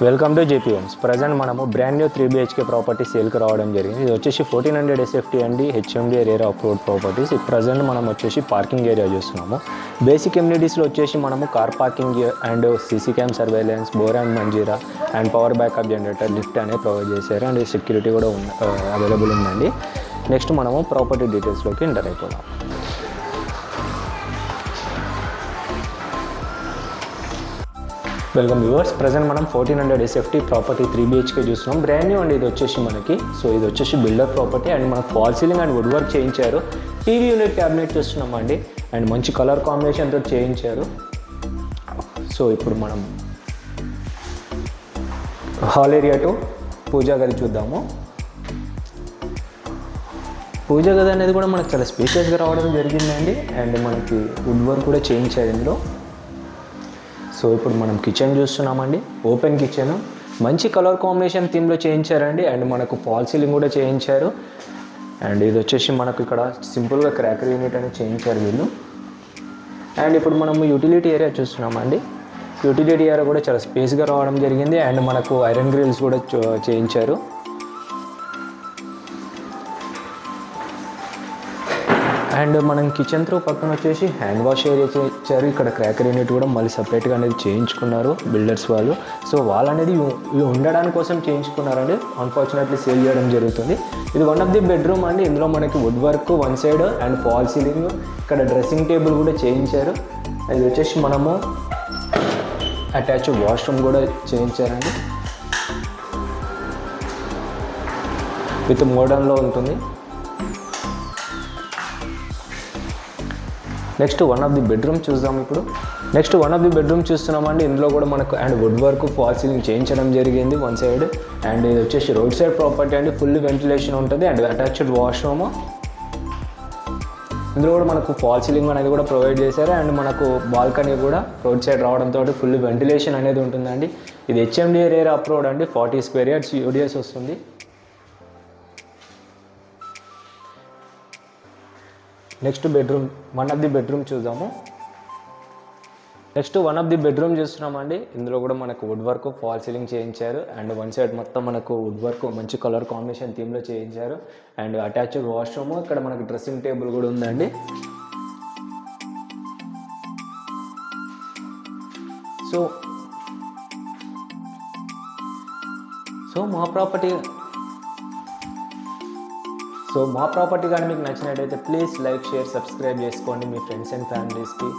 Welcome to JP Homes. Present మనము brand new 3 BHK property సేల్కి రావడం జరిగింది. ఇది వచ్చేసి 1400 SFT అండి, HMD area off road properties. Present మనం వచ్చేసి పార్కింగ్ ఏరియా చూస్తున్నాము. బేసిక్ ఎమ్యూనిటీస్లో వచ్చేసి మనము car parking and CC cam surveillance, bore and Manjira and power backup generator, lift అనేది ప్రొవైడ్ చేశారు అండ్ సెక్యూరిటీ కూడా అవైలబుల్ ఉందండి. నెక్స్ట్ మనము ప్రాపర్టీ డీటెయిల్స్లోకి ఎంటర్ అయిపోదాం. Welcome viewers. ప్రజెంట్ మనం 1400 SFT ప్రాపర్టీ 3 BHK చూస్తున్నాం. బ్రాండ్ న్యూ అండి ఇది వచ్చేసి మనకి. సో ఇది వచ్చేసి బిల్డర్ ప్రాపర్టీ అండ్ మనకు fall ceiling and wood work చేయించారు. టీవీ యూనిట్ క్యాబినెట్ చూస్తున్నాం అండి అండ్ మంచి కలర్ కాంబినేషన్తో చేయించారు. సో ఇప్పుడు మనం హాల్ ఏరియా టు పూజా గది చూద్దాము. పూజా గది అనేది కూడా మనకు చాలా స్పేషియస్గా రావడం జరిగిందండి అండ్ మనకి వుడ్ వర్క్ కూడా చేయించారు ఇందులో. సో ఇప్పుడు మనం కిచెన్ చూస్తున్నామండి. ఓపెన్ కిచెన్, మంచి కలర్ కాంబినేషన్ థీమ్లో చేయించారండి అండ్ మనకు ఫాల్ సీలింగ్ కూడా చేయించారు. అండ్ ఇది వచ్చేసి మనకు ఇక్కడ సింపుల్గా క్రాకర్ యూనిట్ అనేది చేయించారు వీళ్ళు. అండ్ ఇప్పుడు మనము యూటిలిటీ ఏరియా చూస్తున్నామండి. యూటిలిటీ ఏరియా కూడా చాలా స్పేస్గా రావడం జరిగింది అండ్ మనకు ఐరన్ గ్రిల్స్ కూడా చేయించారు. అండ్ మనం కిచెన్ త్రూ పక్కన వచ్చేసి హ్యాండ్ వాష్ ఏరియా ఇచ్చారు. ఇక్కడ క్రాకర్ యూనిట్ కూడా మళ్ళీ సపరేట్గా అనేది చేయించుకున్నారు బిల్డర్స్ వాళ్ళు. సో వాళ్ళు అనేది ఉండడానికి కోసం చేయించుకున్నారండి. అన్ఫార్చునేట్లీ సేల్ చేయడం జరుగుతుంది. ఇది వన్ ఆఫ్ ది బెడ్రూమ్ అండి. ఇందులో మనకి wood work one side and fall ceiling, ఇక్కడ డ్రెస్సింగ్ టేబుల్ కూడా చేయించారు. అది వచ్చేసి మనము అటాచ్ వాష్రూమ్ కూడా చేయించారండి. విత్ మోడర్న్లో ఉంటుంది. Next one of the bedroom చూద్దాం. ఇప్పుడు next one of the bedroom చూస్తున్నామండి. ఇందులో కూడా మనకు and would work fall ceiling చేయించడం జరిగింది వన్ సైడ్. అండ్ ఇది వచ్చేసి రోడ్ సైడ్ ప్రాపర్టీ అండి. ఫుల్ వెంటిలేషన్ ఉంటుంది అండ్ అటాచ్డ్ వాష్రూమ్. ఇందులో కూడా మనకు ఫాల్ సీలింగ్ అనేది కూడా ప్రొవైడ్ చేశారు అండ్ మనకు బాల్కనీ కూడా రోడ్ సైడ్ రావడంతో ఫుల్ వెంటిలేషన్ అనేది ఉంటుందండి. ఇది హెచ్ఎండి ఏరియా ఆఫ్ రోడ్ అండి. 40 square yards యూడిఎస్ వస్తుంది. Next bedroom, one of the bedroom చూద్దాము. Next one of the bedroom చూస్తున్నామండి. ఇందులో కూడా మనకు వుడ్ వర్క్ ఫాల్ సీలింగ్ చేయించారు అండ్ వన్ సైడ్ మొత్తం మనకు వుడ్ వర్క్ మంచి కలర్ కాంబినేషన్ థీమ్లో చేయించారు అండ్ అటాచ్డ్ వాష్రూమ్, ఇక్కడ మనకు డ్రెస్సింగ్ టేబుల్ కూడా ఉందండి. మా ప్రాపర్టీ కానీ మీకు నచ్చినట్టయితే ప్లీజ్ లైక్, షేర్, సబ్స్క్రైబ్ చేసుకోండి మీ ఫ్రెండ్స్ అండ్ ఫ్యామిలీస్కి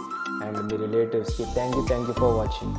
అండ్ మీ రిలేటివ్స్కి. Thank you for watching.